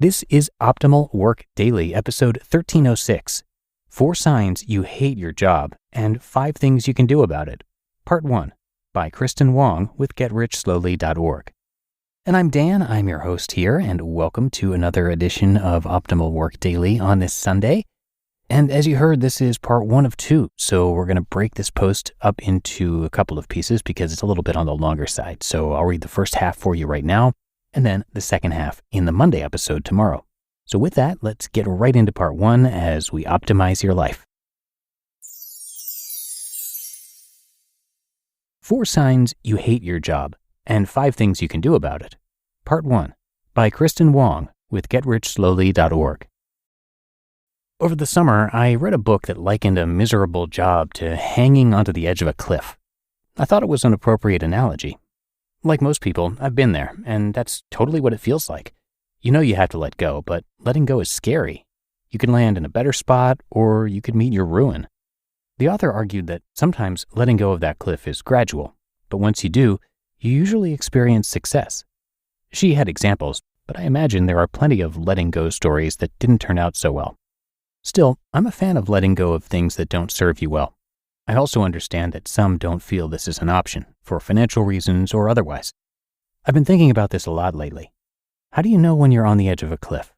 This is Optimal Work Daily, episode 1306, 4 Signs You Hate Your Job and 5 Things You Can Do About It, Part 1, by Kristin Wong with GetRichSlowly.org. And I'm Dan, I'm your host here, and welcome to another edition of Optimal Work Daily on this Sunday. And as you heard, this is part 1 of 2, so we're going to break this post up into a couple of pieces because it's a little bit on the longer side. So I'll read the first half for you right now, and then the second half in the Monday episode tomorrow. So with that, let's get right into part 1 as we optimize your life. 4 Signs You Hate Your Job and 5 Things You Can Do About It, Part 1, by Kristin Wong with GetRichSlowly.org. Over the summer, I read a book that likened a miserable job to hanging onto the edge of a cliff. I thought it was an appropriate analogy. Like most people, I've been there, and that's totally what it feels like. You know you have to let go, but letting go is scary. You can land in a better spot, or you could meet your ruin. The author argued that sometimes letting go of that cliff is gradual, but once you do, you usually experience success. She had examples, but I imagine there are plenty of letting go stories that didn't turn out so well. Still, I'm a fan of letting go of things that don't serve you well. I also understand that some don't feel this is an option, for financial reasons or otherwise. I've been thinking about this a lot lately. How do you know when you're on the edge of a cliff?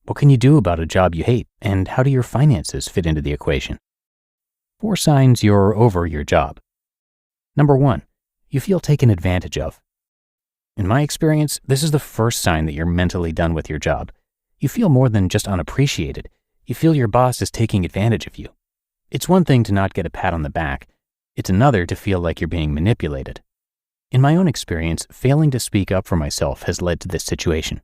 What can you do about a job you hate, and how do your finances fit into the equation? 4 signs you're over your job. Number 1, you feel taken advantage of. In my experience, this is the first sign that you're mentally done with your job. You feel more than just unappreciated. You feel your boss is taking advantage of you. It's one thing to not get a pat on the back. It's another to feel like you're being manipulated. In my own experience, failing to speak up for myself has led to this situation.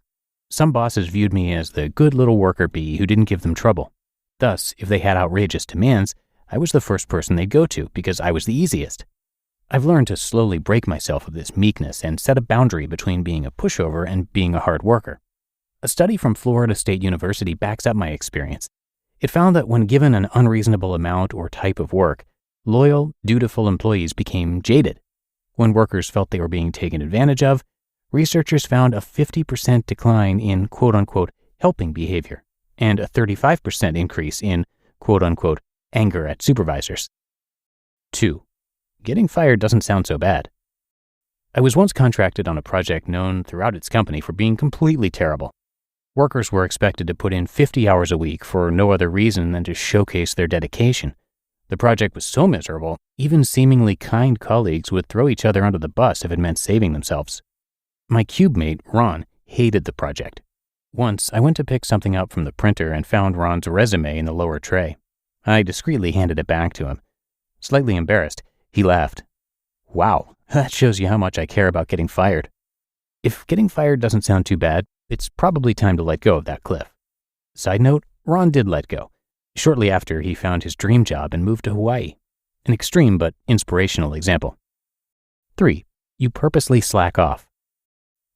Some bosses viewed me as the good little worker bee who didn't give them trouble. Thus, if they had outrageous demands, I was the first person they'd go to because I was the easiest. I've learned to slowly break myself of this meekness and set a boundary between being a pushover and being a hard worker. A study from Florida State University backs up my experience. It found that when given an unreasonable amount or type of work, loyal, dutiful employees became jaded. When workers felt they were being taken advantage of, researchers found a 50% decline in quote-unquote helping behavior and a 35% increase in quote-unquote anger at supervisors. 2. Getting fired doesn't sound so bad. I was once contracted on a project known throughout its company for being completely terrible. Workers were expected to put in 50 hours a week for no other reason than to showcase their dedication. The project was so miserable, even seemingly kind colleagues would throw each other under the bus if it meant saving themselves. My cube mate, Ron, hated the project. Once, I went to pick something up from the printer and found Ron's resume in the lower tray. I discreetly handed it back to him. Slightly embarrassed, he laughed. Wow, that shows you how much I care about getting fired. If getting fired doesn't sound too bad, it's probably time to let go of that cliff. Side note, Ron did let go. Shortly after, he found his dream job and moved to Hawaii. An extreme but inspirational example. 3. You purposely slack off.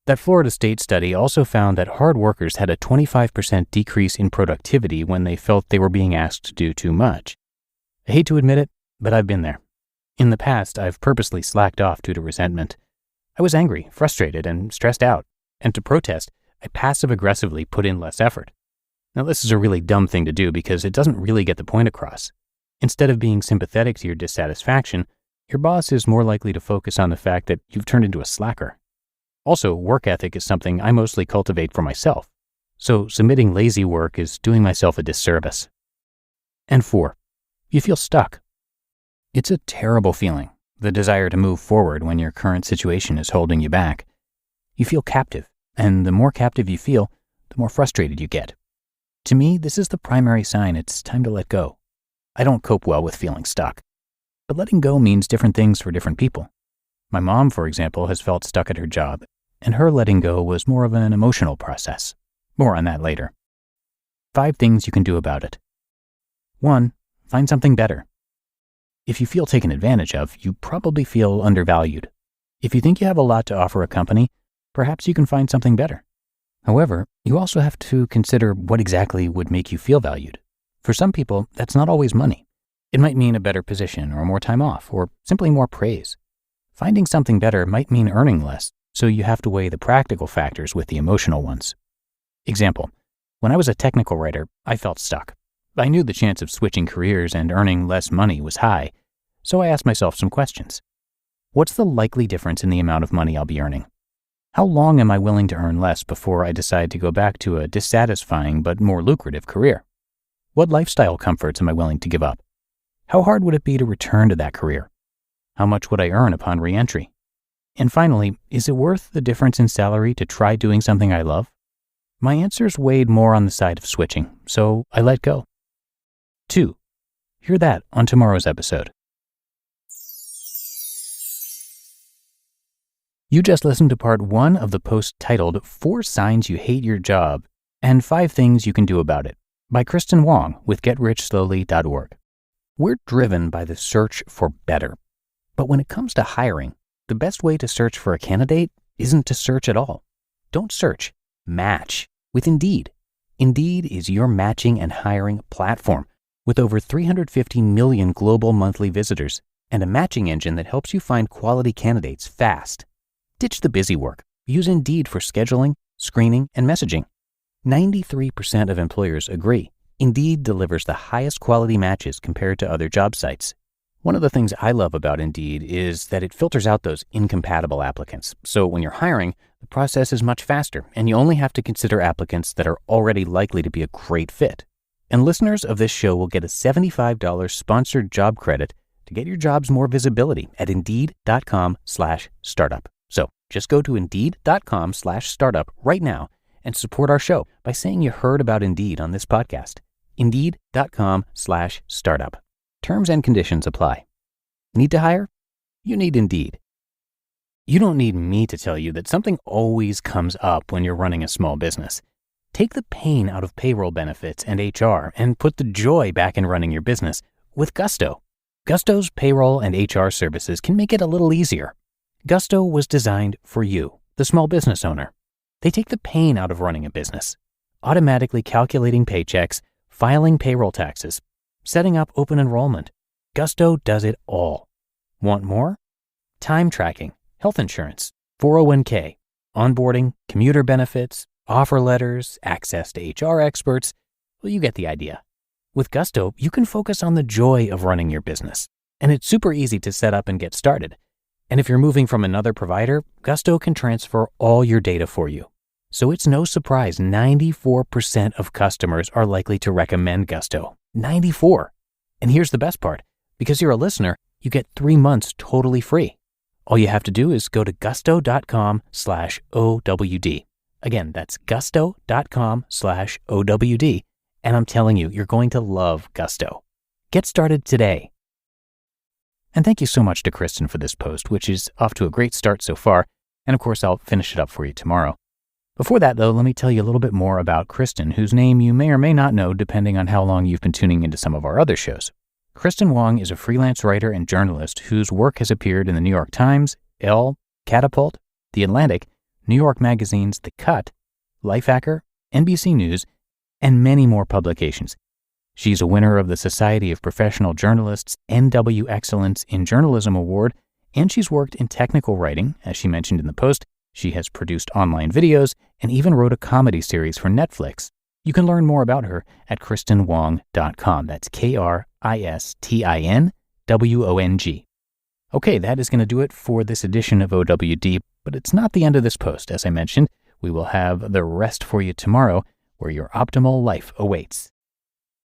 That Florida State study also found that hard workers had a 25% decrease in productivity when they felt they were being asked to do too much. I hate to admit it, but I've been there. In the past, I've purposely slacked off due to resentment. I was angry, frustrated, and stressed out, and to protest, I passive-aggressively put in less effort. Now, this is a really dumb thing to do because it doesn't really get the point across. Instead of being sympathetic to your dissatisfaction, your boss is more likely to focus on the fact that you've turned into a slacker. Also, work ethic is something I mostly cultivate for myself, so submitting lazy work is doing myself a disservice. And 4, you feel stuck. It's a terrible feeling, the desire to move forward when your current situation is holding you back. You feel captive, and the more captive you feel, the more frustrated you get. To me, this is the primary sign it's time to let go. I don't cope well with feeling stuck, but letting go means different things for different people. My mom, for example, has felt stuck at her job, and her letting go was more of an emotional process. More on that later. 5 things you can do about it. 1, find something better. If you feel taken advantage of, you probably feel undervalued. If you think you have a lot to offer a company, perhaps you can find something better. However, you also have to consider what exactly would make you feel valued. For some people, that's not always money. It might mean a better position or more time off or simply more praise. Finding something better might mean earning less, so you have to weigh the practical factors with the emotional ones. Example, When I was a technical writer, I felt stuck. I knew the chance of switching careers and earning less money was high, so I asked myself some questions. What's the likely difference in the amount of money I'll be earning? How long am I willing to earn less before I decide to go back to a dissatisfying but more lucrative career? What lifestyle comforts am I willing to give up? How hard would it be to return to that career? How much would I earn upon re-entry? And finally, is it worth the difference in salary to try doing something I love? My answers weighed more on the side of switching, so I let go. 2. Hear that on tomorrow's episode. You just listened to part 1 of the post titled 4 Signs You Hate Your Job and 5 Things You Can Do About It by Kristin Wong with GetRichSlowly.org. We're driven by the search for better. But when it comes to hiring, the best way to search for a candidate isn't to search at all. Don't search. Match with Indeed. Indeed is your matching and hiring platform with over 350 million global monthly visitors and a matching engine that helps you find quality candidates fast. Ditch the busy work. Use Indeed for scheduling, screening, and messaging. 93% of employers agree Indeed delivers the highest quality matches compared to other job sites. One of the things I love about Indeed is that it filters out those incompatible applicants. So when you're hiring, the process is much faster, and you only have to consider applicants that are already likely to be a great fit. And listeners of this show will get a $75 sponsored job credit to get your jobs more visibility at Indeed.com/startup. So just go to Indeed.com/startup right now and support our show by saying you heard about Indeed on this podcast. Indeed.com/startup. Terms and conditions apply. Need to hire? You need Indeed. You don't need me to tell you that something always comes up when you're running a small business. Take the pain out of payroll benefits and HR and put the joy back in running your business with Gusto. Gusto's payroll and HR services can make it a little easier. Gusto was designed for you, the small business owner. They take the pain out of running a business, automatically calculating paychecks, filing payroll taxes, setting up open enrollment. Gusto does it all. Want more? Time tracking, health insurance, 401k, onboarding, commuter benefits, offer letters, access to HR experts. Well, you get the idea. With Gusto, you can focus on the joy of running your business, and it's super easy to set up and get started. And if you're moving from another provider, Gusto can transfer all your data for you. So it's no surprise 94% of customers are likely to recommend Gusto. 94. And here's the best part. Because you're a listener, you get 3 months totally free. All you have to do is go to gusto.com/OWD. Again, that's gusto.com/OWD. And I'm telling you, you're going to love Gusto. Get started today. And thank you so much to Kristin for this post, which is off to a great start so far. And of course, I'll finish it up for you tomorrow. Before that, though, let me tell you a little bit more about Kristin, whose name you may or may not know depending on how long you've been tuning into some of our other shows. Kristin Wong is a freelance writer and journalist whose work has appeared in the New York Times, Elle, Catapult, The Atlantic, New York Magazine's The Cut, Lifehacker, NBC News, and many more publications. She's a winner of the Society of Professional Journalists NW Excellence in Journalism Award, and she's worked in technical writing, as she mentioned in the post. She has produced online videos and even wrote a comedy series for Netflix. You can learn more about her at KristinWong.com. That's KristinWong. Okay, that is going to do it for this edition of OWD, but it's not the end of this post. As I mentioned, we will have the rest for you tomorrow, where your optimal life awaits.